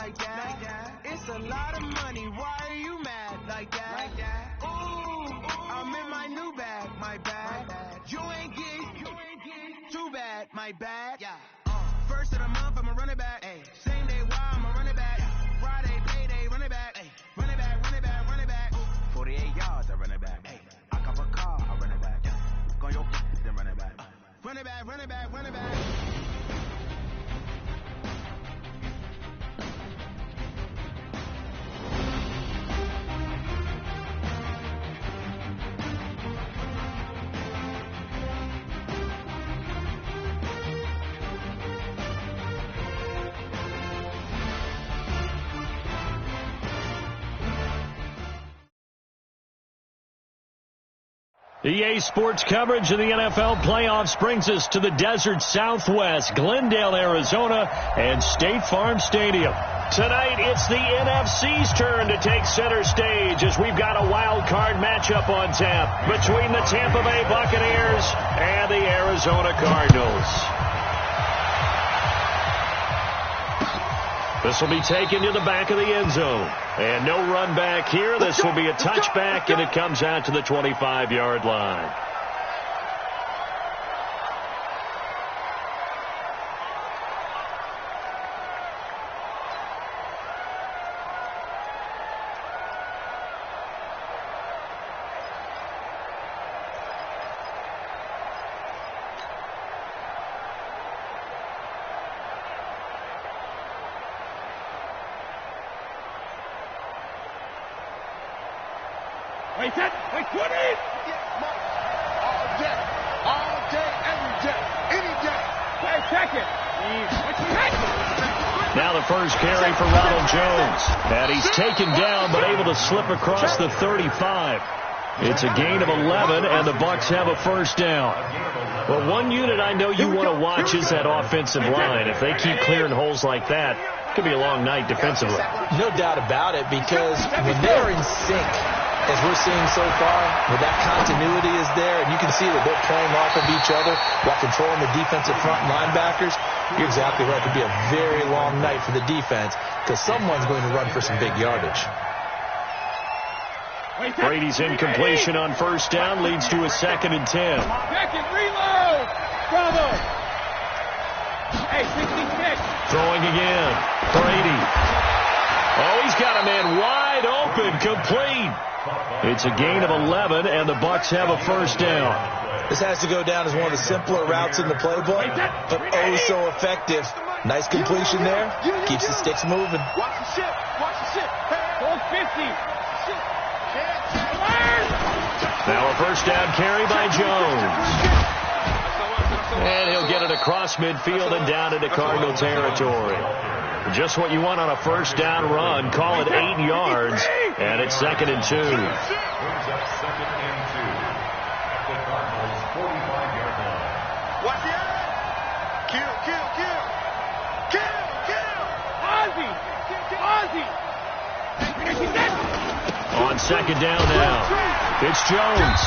like that. It's a lot of money. Why are you mad like that? Ooh, I'm in my new bag, my bag. You ain't get too bad, my bad. First of the month, I'ma run it back. Same day, why I'ma run it back. Friday, payday, run it back. Run it back, run it back, run it back. 48 yards, I run it back. I cop a car, I run it back. Go your then run it back. Run it back, run it back, run it back. EA Sports coverage of the NFL playoffs brings us to the desert Southwest, Glendale, Arizona, and State Farm Stadium. Tonight, it's the NFC's turn to take center stage as we've got a wild card matchup on tap between the Tampa Bay Buccaneers and the Arizona Cardinals. This will be taken to the back of the end zone. And no run back here. This will be a touchback, and it comes out to the 25-yard line. Wait, set, wait, 20! All day, every day, any day. Wait, second. Now the first carry for Ronald Jones. And he's taken down, but able to slip across the 35. It's a gain of 11, and the Bucs have a first down. Well, one unit I know you want to watch is that offensive line. If they keep clearing holes like that, it could be a long night defensively. No doubt about it, because when they're in sync, as we're seeing so far, where that continuity is there, and you can see that they're playing off of each other while controlling the defensive front linebackers, you're exactly right. It could be a very long night for the defense because someone's going to run for some big yardage. Brady's incompletion on first down leads to a 2nd and 10. Second, reload! Bravo! Hey, 66. Throwing again. Brady. Oh, he's got a man wide open, complete. It's a gain of 11, and the Bucs have a first down. This has to go down as one of the simpler routes in the playbook, but oh so effective. Nice completion there. Keeps the sticks moving. Watch the ship. Watch the ship. 450. Now a first down carry by Jones. And he'll get it across midfield and down into Cardinal territory. Just what you want on a first down run. Call it 8 yards, and it's 2nd and 2. Watch it. Kill. Ozzy. On second down now, it's Jones.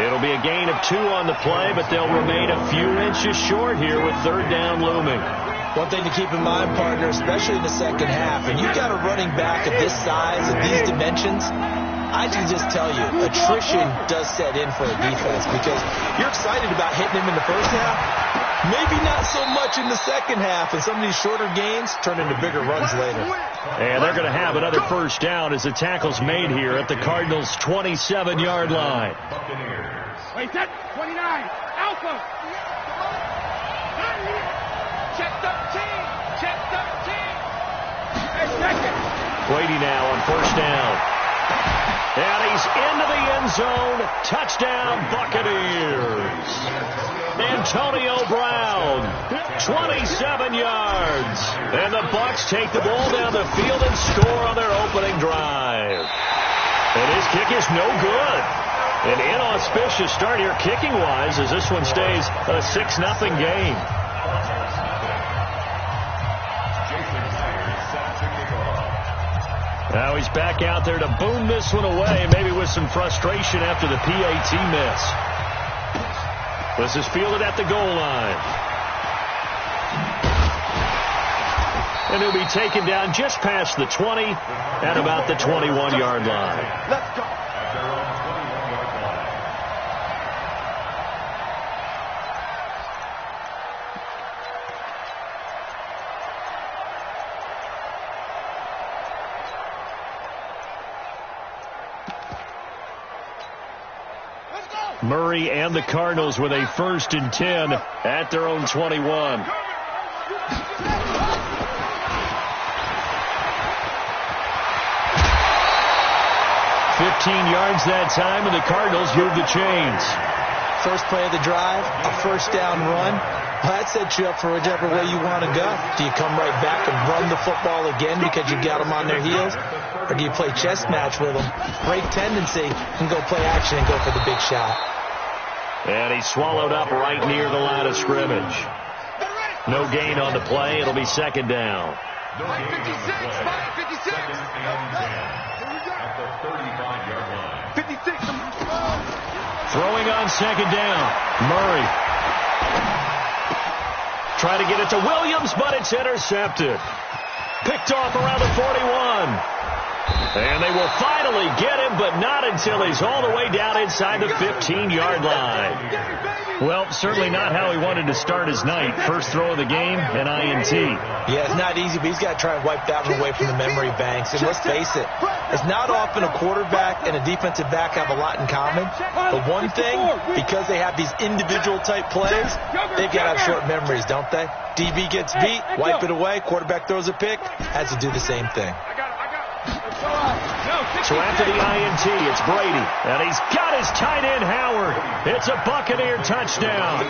It'll be a gain of 2 on the play, but they'll remain a few inches short here with third down looming. One thing to keep in mind, partner, especially in the second half, and you've got a running back of this size and these dimensions, I can just tell you, attrition does set in for a defense because you're excited about hitting him in the first half, maybe not so much in the second half, and some of these shorter gains turn into bigger runs later. And they're going to have another first down as the tackle's made here at the Cardinals' 27-yard line. Wait, set, 29, Alpha. Check 13. Hey, second. Brady now on first down. And he's into the end zone. Touchdown, Buccaneers. Antonio Brown, 27 yards. And the Bucs take the ball down the field and score on their opening drive. And his kick is no good. An inauspicious start here kicking-wise as this one stays a 6-0 game. Now he's back out there to boom this one away, maybe with some frustration after the PAT miss. This is fielded at the goal line. And he'll be taken down just past the 20 at about the 21-yard line. Let's go. Murray and the Cardinals with a 1st and 10 at their own 21. 15 yards that time, and the Cardinals move the chains. First play of the drive, a first down run. That sets you up for whichever way you want to go. Do you come right back and run the football again because you got them on their heels? Or do you play chess match with them, break tendency, and go play action and go for the big shot? And he's swallowed up right near the line of scrimmage. No gain on the play. It'll be 2nd down. 56. At the 35-yard line. 56. Throwing on 2nd down. Murray. Try to get it to Williams, but it's intercepted. Picked off around the 41. And they will finally get him, but not until he's all the way down inside the 15-yard line. Well, certainly not how he wanted to start his night. First throw of the game, an INT. Yeah, it's not easy, but he's got to try and wipe that one away from the memory banks. And let's face it, it's not often a quarterback and a defensive back have a lot in common. The one thing, because they have these individual type plays, they've got to have short memories, don't they? DB gets beat, wipe it away, quarterback throws a pick, has to do the same thing. So after the INT, it's Brady. And he's got his tight end, Howard. It's a Buccaneer touchdown.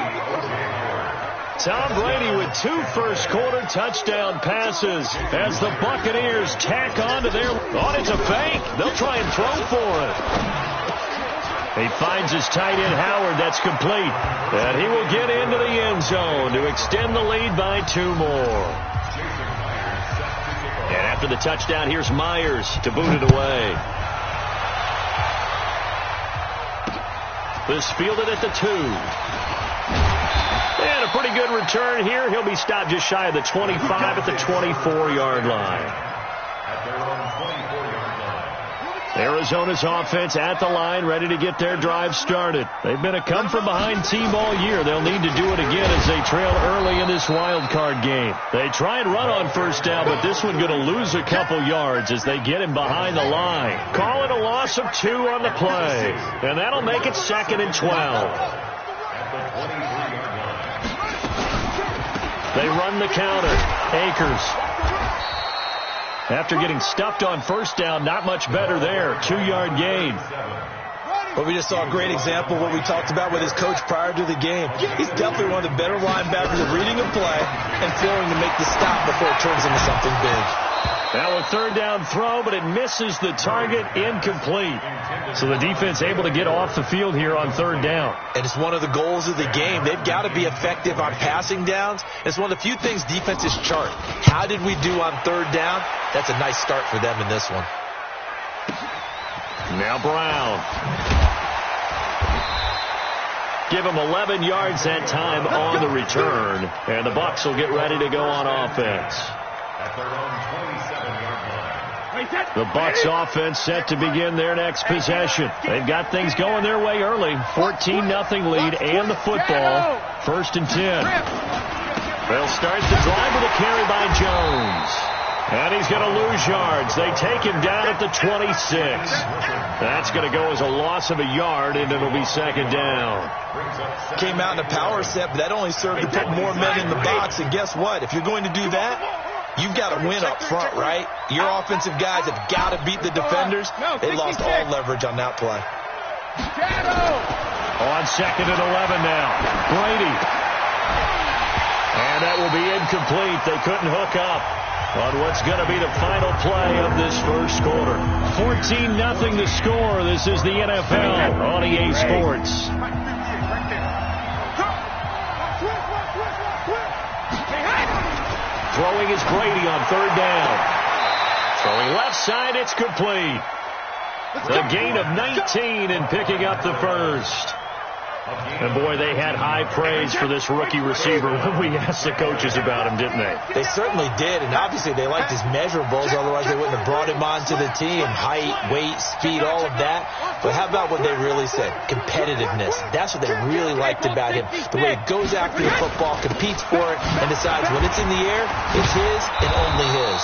Tom Brady with 2 first-quarter touchdown passes as the Buccaneers tack on to their... Oh, it's a fake. They'll try and throw for it. He finds his tight end, Howard. That's complete. And he will get into the end zone to extend the lead by 2 more. And after the touchdown, here's Myers to boot it away. This fielded at the 2. And a pretty good return here. He'll be stopped just shy of the 25 at the 24-yard line. Arizona's offense at the line, ready to get their drive started. They've been a come-from-behind team all year. They'll need to do it again as they trail early in this wild card game. They try and run on first down, but this one going to lose a couple yards as they get him behind the line. Call it a loss of 2 on the play, and that'll make it 2nd and 12. They run the counter. Akers. After getting stuffed on first down, not much better there. 2-yard gain. But we just saw a great example of what we talked about with his coach prior to the game. He's definitely one of the better linebackers at reading a play and throwing to make the stop before it turns into something big. Now a 3rd down throw, but it misses the target, incomplete. So the defense able to get off the field here on 3rd down. And it's one of the goals of the game. They've got to be effective on passing downs. It's one of the few things defenses chart. How did we do on 3rd down? That's a nice start for them in this one. Now Brown. Give him 11 yards that time on the return. And the Bucs will get ready to go on offense. The Bucs offense set to begin their next possession. They've got things going their way early. 14-0 lead and the football. 1st and 10. They'll start the drive with a carry by Jones. And he's going to lose yards. They take him down at the 26. That's going to go as a loss of a yard, and it'll be 2nd down. Came out in a power set, but that only served to put more men in the box. And guess what? If you're going to do that, you've got to win up front, right? Your offensive guys have got to beat the defenders. They lost all leverage on that play. On 2nd and 11 now. Brady. And that will be incomplete. They couldn't hook up on what's going to be the final play of this first quarter. 14-0 the score. This is the NFL on EA Sports. Throwing is Brady on 3rd down. Throwing left side, it's complete. The gain of 19 and picking up the first. And, boy, they had high praise for this rookie receiver when we asked the coaches about him, didn't they? They certainly did, and obviously they liked his measurables. Otherwise, they wouldn't have brought him onto the team. Height, weight, speed, all of that. But how about what they really said? Competitiveness. That's what they really liked about him. The way he goes after the football, competes for it, and decides when it's in the air, it's his and only his.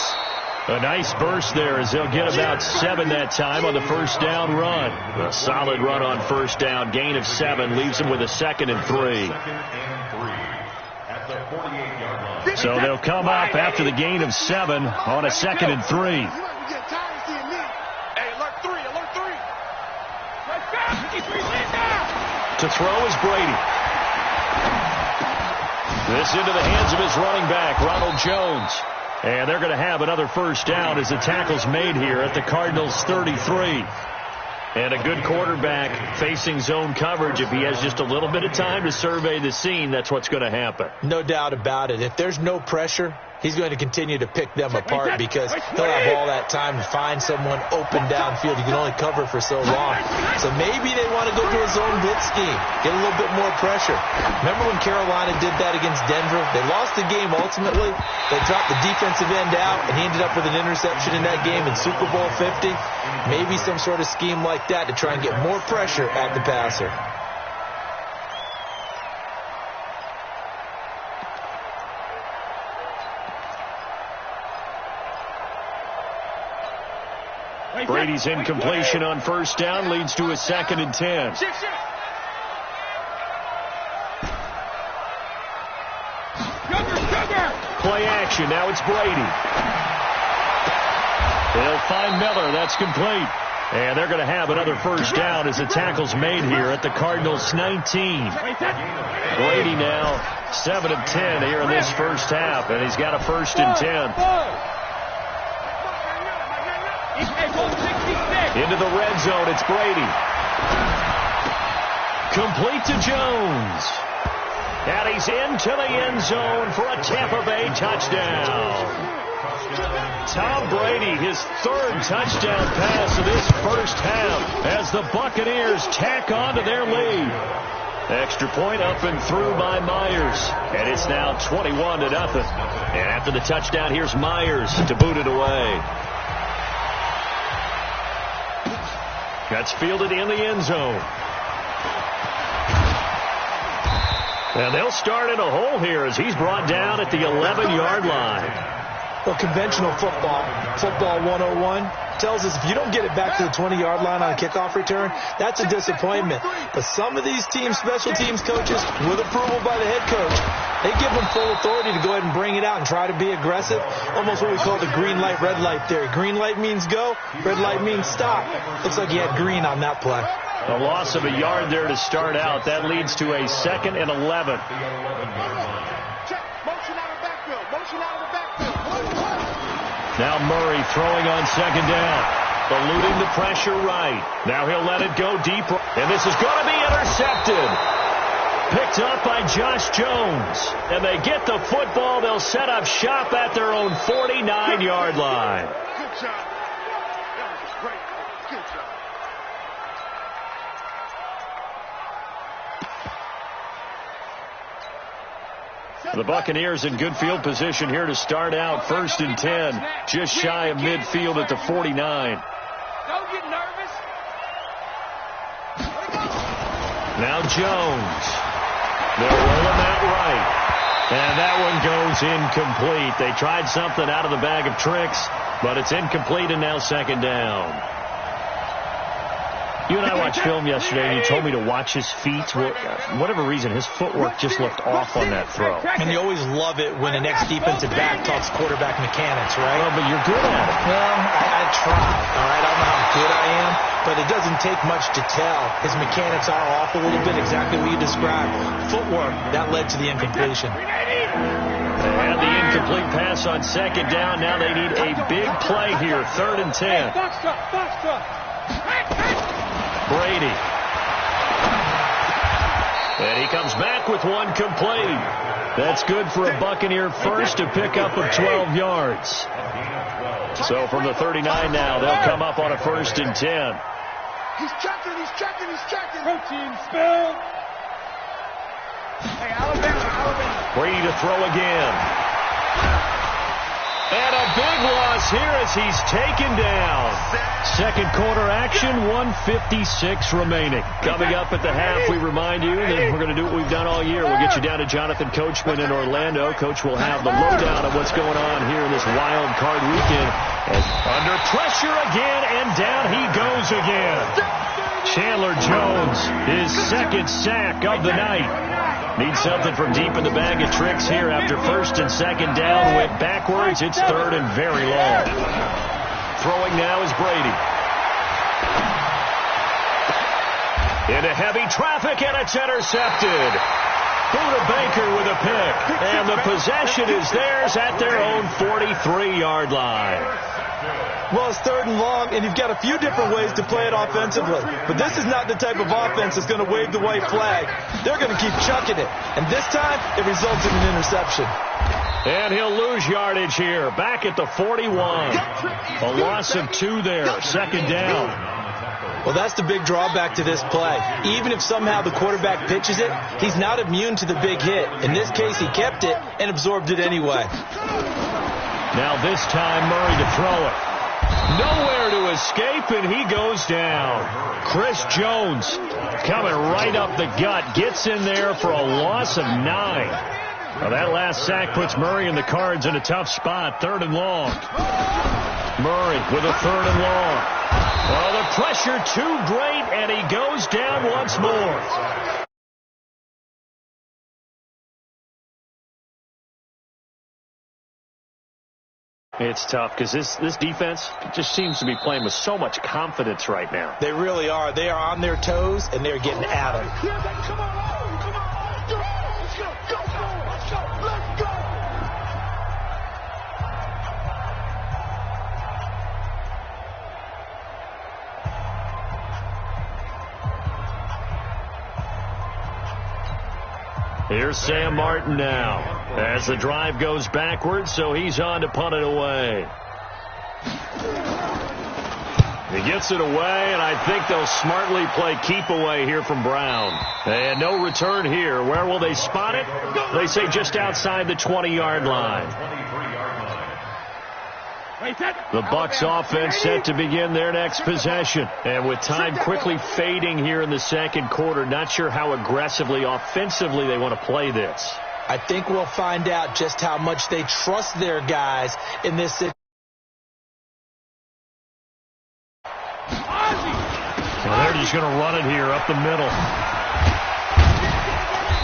A nice burst there as they'll get about 7 that time on the first down run. A solid run on first down. Gain of 7 leaves them with a 2nd and 3. So they'll come up after the gain of 7 on a 2nd and 3. To throw is Brady. This into the hands of his running back, Ronald Jones. And they're going to have another first down as the tackle's made here at the Cardinals' 33. And a good quarterback facing zone coverage. If he has just a little bit of time to survey the scene, that's what's going to happen. No doubt about it. If there's no pressure, he's going to continue to pick them apart because he'll have all that time to find someone open downfield. You can only cover for so long. So maybe they want to go to a zone blitz scheme, get a little bit more pressure. Remember when Carolina did that against Denver? They lost the game ultimately. They dropped the defensive end out, and he ended up with an interception in that game in Super Bowl 50. Maybe some sort of scheme like that to try and get more pressure at the passer. Brady's incompletion on first down leads to a 2nd and 10. Play action. Now it's Brady. They'll find Miller. That's complete. And they're going to have another first down as the tackle's made here at the Cardinals' 19. Brady now 7 of 10 here in this first half, and he's got a 1st and 10. Into the red zone, it's Brady. Complete to Jones. And he's into the end zone for a Tampa Bay touchdown. Tom Brady, his 3rd touchdown pass of this first half as the Buccaneers tack on to their lead. Extra point up and through by Myers. And it's now 21-0. And after the touchdown, here's Myers to boot it away. That's fielded in the end zone. And they'll start in a hole here as he's brought down at the 11-yard line. Well, conventional football 101, tells us if you don't get it back to the 20-yard line on a kickoff return, that's a disappointment. But some of these teams, special teams coaches, with approval by the head coach, they give them full authority to go ahead and bring it out and try to be aggressive. Almost what we call the green light, red light theory. Green light means go, red light means stop. Looks like he had green on that play. A loss of a yard there to start out. That leads to a 2nd and 11. Now Murray throwing on 2nd down. Eluding the pressure right. Now he'll let it go deep. And this is going to be intercepted. Picked up by Josh Jones. And they get the football. They'll set up shop at their own 49-yard line. Good job. That was great. Good job. The Buccaneers in good field position here to start out. 1st and 10. Just shy of midfield at the 49. Don't get nervous. Now Jones. They're rolling that right. And that one goes incomplete. They tried something out of the bag of tricks, but it's incomplete and now 2nd down. You and I watched film yesterday, and you told me to watch his feet. For whatever reason, his footwork just looked off on that throw. And you always love it when an ex-defensive back talks quarterback mechanics, right? Well, but you're good at it. Well, I try, all right? I don't know how good I am, but it doesn't take much to tell. His mechanics are off a little bit, exactly what you described. Footwork, that led to the incompletion. And the incomplete pass on 2nd down. Now they need a big play here. 3rd and 10. Brady. And he comes back with one complete. That's good for a Buccaneer first, a pickup of 12 yards. So from the 39 now, they'll come up on a 1st and 10. He's checking. Protein spill. Brady to throw again. And a big loss here as he's taken down. Second quarter action, 1:56 remaining. Coming up at the half, we remind you that we're going to do what we've done all year. We'll get you down to Jonathan Coachman in Orlando. Coach will have the lowdown of what's going on here in this wild card weekend. As under pressure again, and down he goes again. Chandler Jones, his second sack of the night. Needs something from deep in the bag of tricks here after first and second down. Went backwards. It's third and very long. Throwing now is Brady. Into heavy traffic, and it's intercepted. Buda Baker with a pick. And the possession is theirs at their own 43-yard line. Well, it's third and long, and you've got a few different ways to play it offensively. But this is not the type of offense that's going to wave the white flag. They're going to keep chucking it. And this time, it results in an interception. And he'll lose yardage here. Back at the 41. A loss of 2 there. Second down. Well, that's the big drawback to this play. Even if somehow the quarterback pitches it, he's not immune to the big hit. In this case, he kept it and absorbed it anyway. Now this time, Murray to throw it. Nowhere to escape, and he goes down. Chris Jones coming right up the gut. Gets in there for a loss of 9. Now that last sack puts Murray and the Cards in a tough spot. Third and long. Murray with a third and long. Well, the pressure too great, and he goes down once more. It's tough because this defense just seems to be playing with so much confidence right now. They really are. They are on their toes, and they're getting at them. Come on, let's go, let's go. Here's Sam Martin now as the drive goes backwards, so he's on to punt it away. He gets it away, and I think they'll smartly play keep away here from Brown. And no return here. Where will they spot it? They say just outside the 20-yard line. The Bucs offense set to begin their next possession. And with time quickly fading here in the second quarter, not sure how aggressively, offensively they want to play this. I think we'll find out just how much they trust their guys in this situation. Well, they're just going to run it here up the middle.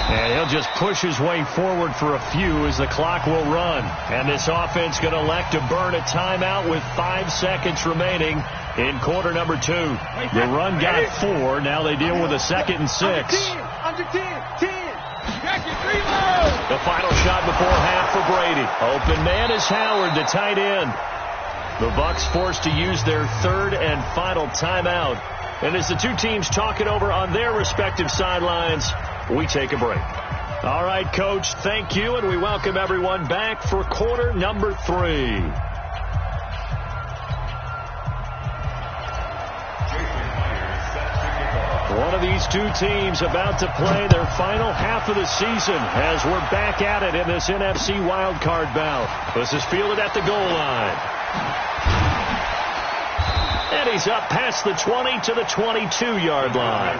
And he'll just push his way forward for a few as the clock will run. And this offense going to elect to burn a timeout with 5 seconds remaining in quarter number 2. The run got 4. Now they deal with a 2nd and 6. Under 10. The final shot before half for Brady. Open man is Howard, the tight end. The Bucs forced to use their 3rd and final timeout. And as the two teams talk it over on their respective sidelines, we take a break. All right, Coach, thank you, and we welcome everyone back for quarter number 3. One of these two teams about to play their final half of the season as we're back at it in this NFC wildcard bout. This is fielded at the goal line. And he's up past the 20 to the 22-yard line.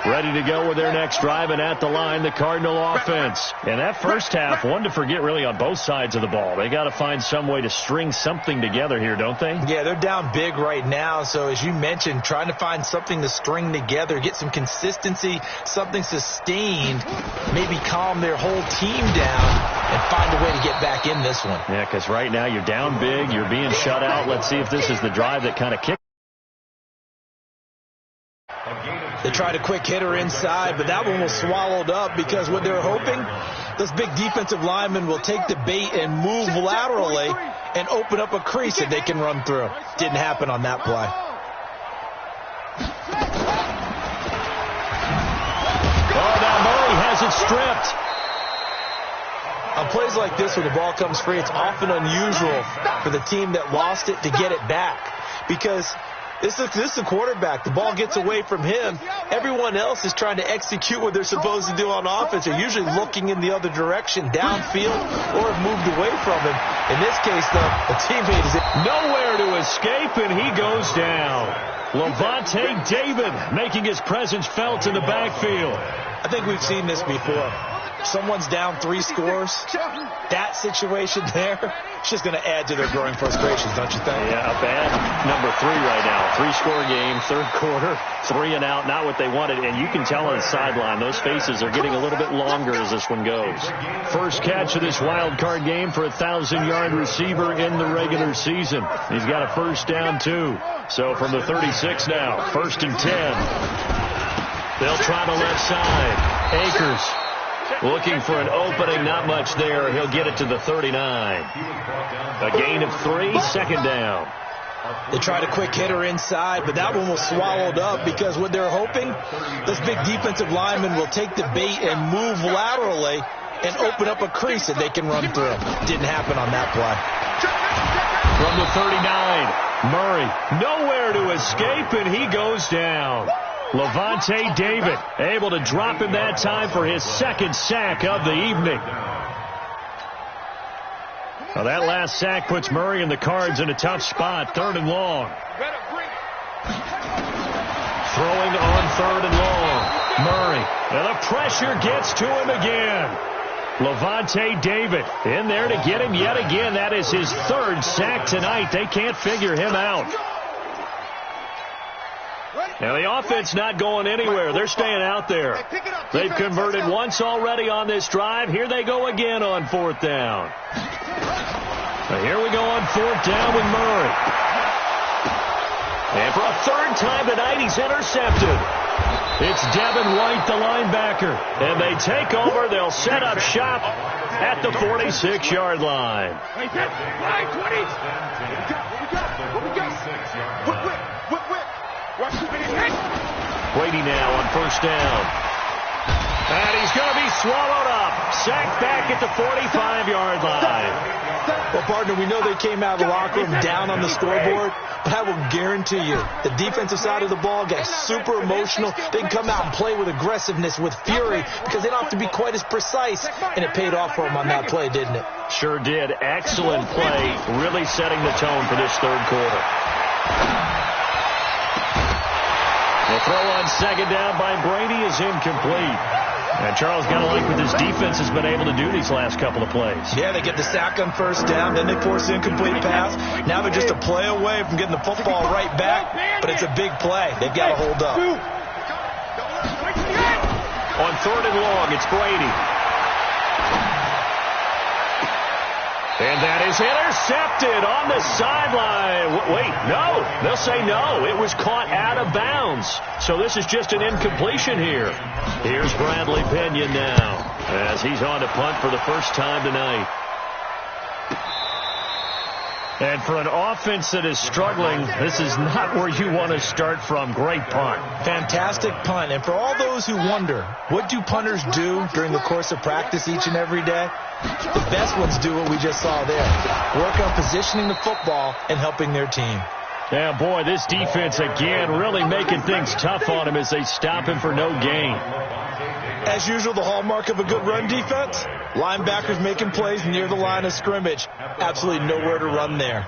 Ready to go with their next drive, and at the line, the Cardinal offense. And that first half, one to forget really on both sides of the ball. They got to find some way to string something together here, don't they? Yeah, they're down big right now. So as you mentioned, trying to find something to string together, get some consistency, something sustained, maybe calm their whole team down and find a way to get back in this one. Yeah, because right now you're down big, you're being shut out. Let's see if this is the drive that kind of kicks. They tried a quick hitter inside, but that one was swallowed up because what they're hoping, this big defensive lineman will take the bait and move laterally and open up a crease that they can run through. Didn't happen on that play. Oh, now Murray has it stripped. On plays like this where the ball comes free, it's often unusual for the team that lost it to get it back because This is a quarterback. The ball gets away from him. Everyone else is trying to execute what they're supposed to do on offense. They're usually looking in the other direction, downfield, or have moved away from him. In this case, though, a teammate is nowhere to escape, and he goes down. Lavonte David making his presence felt in the backfield. I think we've seen this before. Someone's down 3 scores. That situation there, it's just going to add to their growing frustrations, don't you think? Yeah, a bad number 3 right now. 3-score game, third quarter, 3 and out, not what they wanted. And you can tell on the sideline, those faces are getting a little bit longer as this one goes. First catch of this wild card game for a 1,000-yard receiver in the regular season. He's got a first down, too. So from the 36 now, 1st and 10. They'll try the left side. Akers looking for an opening, not much there. He'll get it to the 39. A gain of 3, 2nd down. They tried a quick hitter inside, but that one was swallowed up because what they're hoping, this big defensive lineman will take the bait and move laterally and open up a crease that they can run through. Didn't happen on that play. From the 39, Murray nowhere to escape, and he goes down. Lavonte David able to drop him that time for his 2nd sack of the evening. Now that last sack puts Murray and the Cards in a tough spot, 3rd and long. Throwing on 3rd and long. Murray, and the pressure gets to him again. Lavonte David in there to get him yet again. That is his 3rd sack tonight. They can't figure him out. Now, the offense not going anywhere. They're staying out there. They've converted once already on this drive. Here they go again on 4th down. Now, here we go on 4th down with Murray. And for a 3rd time tonight, he's intercepted. It's Devin White, the linebacker. And they take over. They'll set up shop at the 46-yard line. Brady now on 1st down. And he's going to be swallowed up. Sacked back at the 45-yard line. Well, partner, we know they came out of the locker room down on the scoreboard, but I will guarantee you the defensive side of the ball got super emotional. They can come out and play with aggressiveness, with fury, because they don't have to be quite as precise, and it paid off for them on that play, didn't it? Sure did. Excellent play, really setting the tone for this 3rd quarter. The throw on 2nd down by Brady is incomplete. And Charles got to like what this defense has been able to do these last couple of plays. Yeah, they get the sack on 1st down, then they force an incomplete pass. Now they're just a play away from getting the football right back, but it's a big play. They've got to hold up. On 3rd and long, it's Brady. And that is intercepted on the sideline. Wait, no. They'll say no. It was caught out of bounds. So this is just an incompletion here. Here's Bradley Pinion now as he's on to punt for the first time tonight. And for an offense that is struggling, this is not where you want to start from. Great punt. Fantastic punt. And for all those who wonder, what do punters do during the course of practice each and every day? The best ones do what we just saw there. Work on positioning the football and helping their team. Yeah, boy, this defense again really making things tough on him as they stop him for no gain. As usual, the hallmark of a good run defense, linebackers making plays near the line of scrimmage. Absolutely nowhere to run there.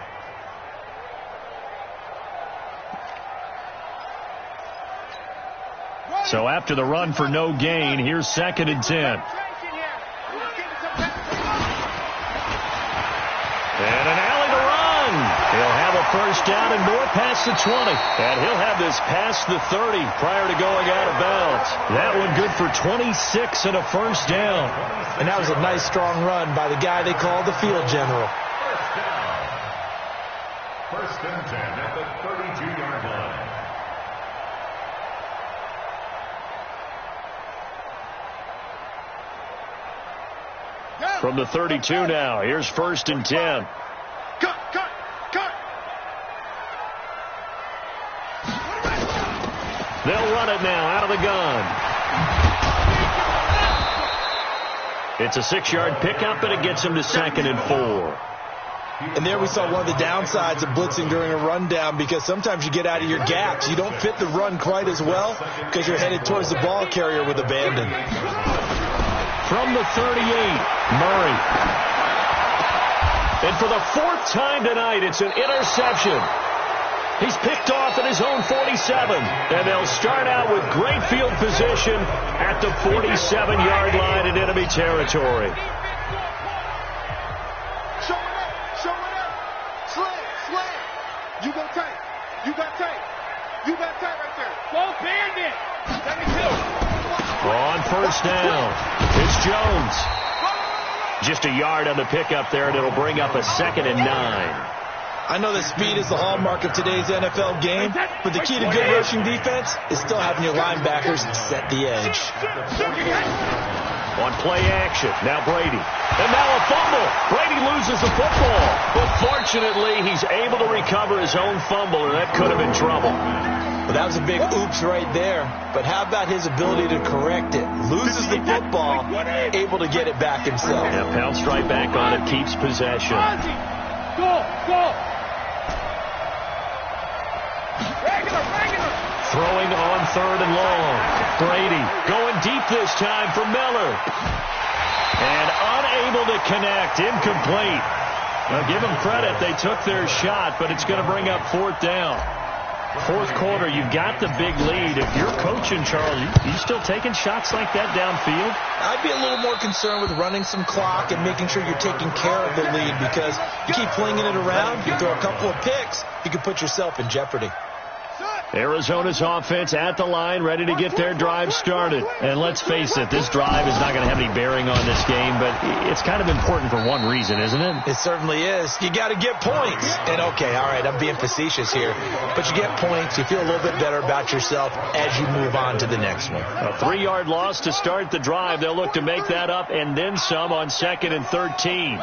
So after the run for no gain, here's 2nd and 10. And an alley to run. He'll have a first down and more past the 20. And he'll have this past the 30 prior to going out of bounds. That one good for 26 and a first down. And that was a nice, strong run by the guy they called the field general. First and 10 at the 32-yard line. From the 32 now, here's 1st and 10. Cut. They'll run it now out of the gun. It's a 6-yard pickup, and it gets him to 2nd and 4. And there we saw one of the downsides of blitzing during a rundown, because sometimes you get out of your gaps. You don't fit the run quite as well because you're headed towards the ball carrier with abandon. From the 38, Murray. And for the fourth time tonight, it's an interception. He's picked off at his own 47, and they'll start out with great field position at the 47-yard line in enemy territory. Show it up. Slam. You got tight. You got tight right there. Go bandit. Take it two. On first down, it's Jones. Just a yard on the pickup there, and it'll bring up a 2nd and 9. I know that speed is the hallmark of today's NFL game, but the key to good rushing defense is still having your linebackers set the edge. On play action, now Brady. And now a fumble. Brady loses the football. But fortunately, he's able to recover his own fumble, or that could have been trouble. Well, that was a big oops right there. But how about his ability to correct it? Loses the football, able to get it back himself. Yeah, pounced right back on it, keeps possession. Go. Regular. Throwing on 3rd and long. Brady going deep this time for Miller. And unable to connect. Incomplete. Now give them credit. They took their shot, but it's going to bring up 4th down. 4th quarter, you've got the big lead. If you're coaching, Charles, you still taking shots like that downfield? I'd be a little more concerned with running some clock and making sure you're taking care of the lead, because you keep flinging it around, you throw a couple of picks, you can put yourself in jeopardy. Arizona's offense at the line, ready to get their drive started. And let's face it, this drive is not going to have any bearing on this game, but it's kind of important for one reason, isn't it? It certainly is. You got to get points. And okay, all right, I'm being facetious here, but you get points, you feel a little bit better about yourself as you move on to the next one. A 3-yard loss to start the drive. They'll look to make that up and then some on 2nd and 13.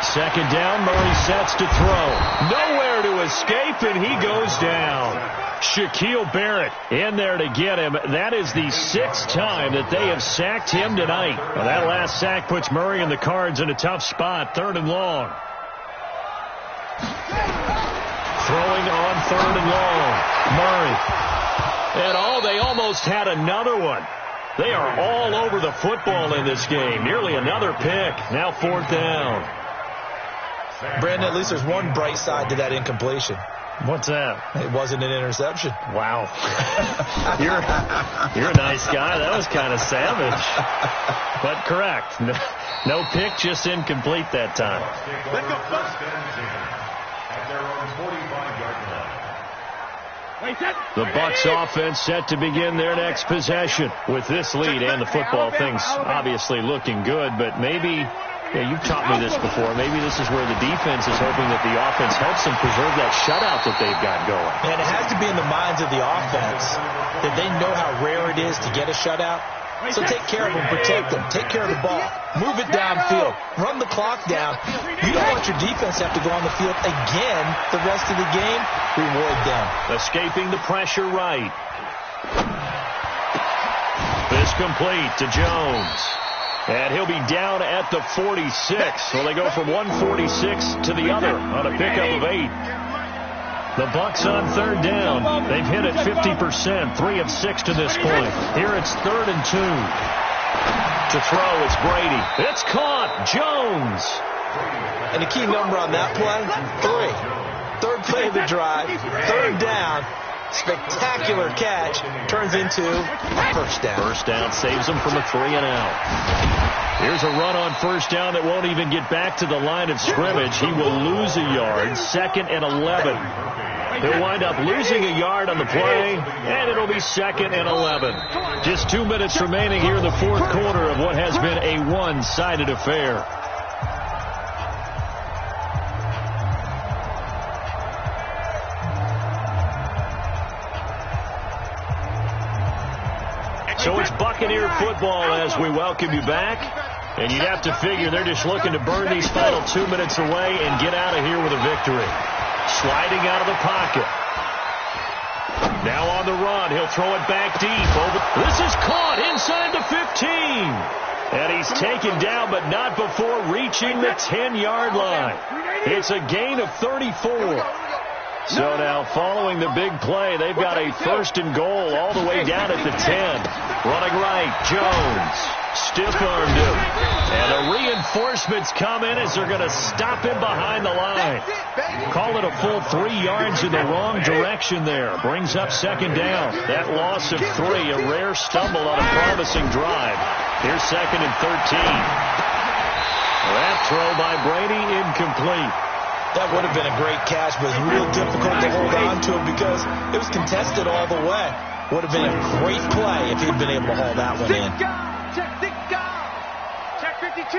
2nd down, Murray sets to throw. Nowhere to escape, and he goes down. Shaquille Barrett in there to get him. That is the 6th time that they have sacked him tonight. Well, that last sack puts Murray and the Cards in a tough spot. 3rd and long. Throwing on 3rd and long. Murray. And they almost had another one. They are all over the football in this game. Nearly another pick. Now 4th down. Brandon, at least there's one bright side to that incompletion. What's that? It wasn't an interception. Wow. You're a nice guy. That was kind of savage. But correct. No pick, just incomplete that time. The Bucs offense set to begin their next possession. With this lead and the football, things obviously looking good, but maybe... Yeah, you've taught me this before. Maybe this is where the defense is hoping that the offense helps them preserve that shutout that they've got going. And it has to be in the minds of the offense that they know how rare it is to get a shutout. So take care of them, protect them, take care of the ball, move it downfield, run the clock down. You don't want your defense to have to go on the field again the rest of the game. Reward them. Escaping the pressure right. This complete to Jones. And he'll be down at the 46. So they go from 146 to the other on a pickup of 8. The Bucs on 3rd down. They've hit it 50%, 3 of 6 to this point. Here it's 3rd and 2. To throw, it's Brady. It's caught. Jones. And the key number on that play, 3. 3rd play of the drive, 3rd down. Spectacular catch, turns into a 1st down. 1st down saves them from a 3 and out. Here's a run on 1st down that won't even get back to the line of scrimmage. He will lose a yard. 2nd and 11. He'll wind up losing a yard on the play, and it'll be 2nd and 11. Just 2 minutes remaining here in the 4th quarter of what has been a one-sided affair. So it's Buccaneer football as we welcome you back. And you'd have to figure they're just looking to burn these final 2 minutes away and get out of here with a victory. Sliding out of the pocket. Now on the run. He'll throw it back deep. This is caught inside the 15. And he He's taken down, but not before reaching the 10-yard line. It's a gain of 34. So now, following the big play, they've got a 1st and goal all the way down at the 10. Running right, Jones. Stiff-armed him. And the reinforcements come in as they're going to stop him behind the line. Call it a full 3 yards in the wrong direction there. Brings up 2nd down. That loss of 3, a rare stumble on a promising drive. Here's 2nd and 13. That throw by Brady, incomplete. That would have been a great catch, but it's real difficult to hold on to it because it was contested all the way. Would have been a great play if he'd been able to haul that one in. Check 52.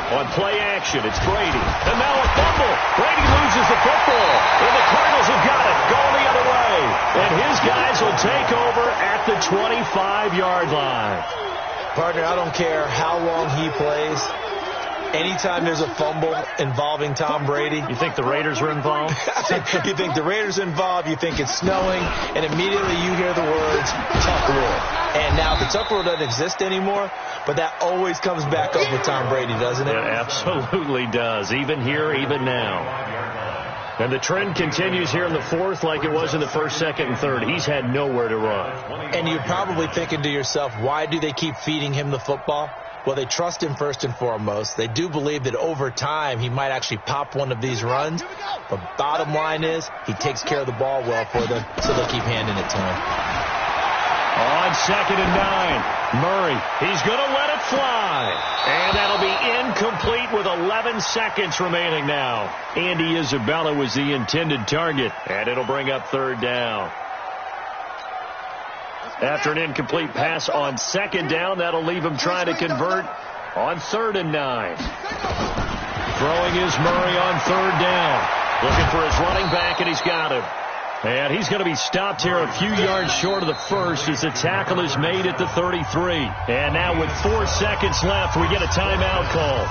On play action, it's Brady. And now a fumble. Brady loses the football. And the Cardinals have got it. Going the other way. And his guys will take over at the 25-yard line. Partner, I don't care how long he plays. Anytime there's a fumble involving Tom Brady. You think the Raiders are involved? You think the Raiders are involved, you think it's snowing, and immediately you hear the words, Tuck Rule. And now the Tuck Rule doesn't exist anymore, but that always comes back up with Tom Brady, doesn't it? It absolutely does, even here, even now. And the trend continues here in the 4th like it was in the 1st, 2nd, and 3rd. He's had nowhere to run. And you're probably thinking to yourself, why do they keep feeding him the football? Well, they trust him first and foremost. They do believe that over time he might actually pop one of these runs. But bottom line is he takes care of the ball well for them, so they'll keep handing it to him. On 2nd and 9, Murray. He's going to let it fly. And that'll be incomplete with 11 seconds remaining now. Andy Isabella was the intended target. And it'll bring up 3rd down. After an incomplete pass on 2nd down, that'll leave him trying to convert on 3rd and 9. Throwing is Murray on 3rd down. Looking for his running back, and he's got him. And he's going to be stopped here a few yards short of the 1st as the tackle is made at the 33. And now with 4 seconds left, we get a timeout call.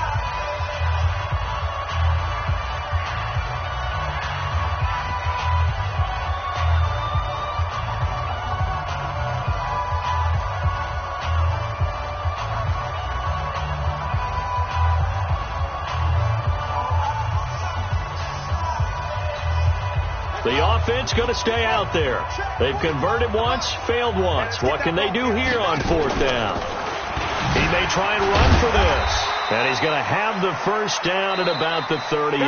The offense going to stay out there. They've converted once, failed once. What can they do here on 4th down? He may try and run for this. And he's going to have the 1st down at about the 38.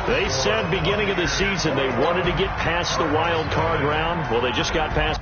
They said beginning of the season they wanted to get past the wild card round. Well, they just got past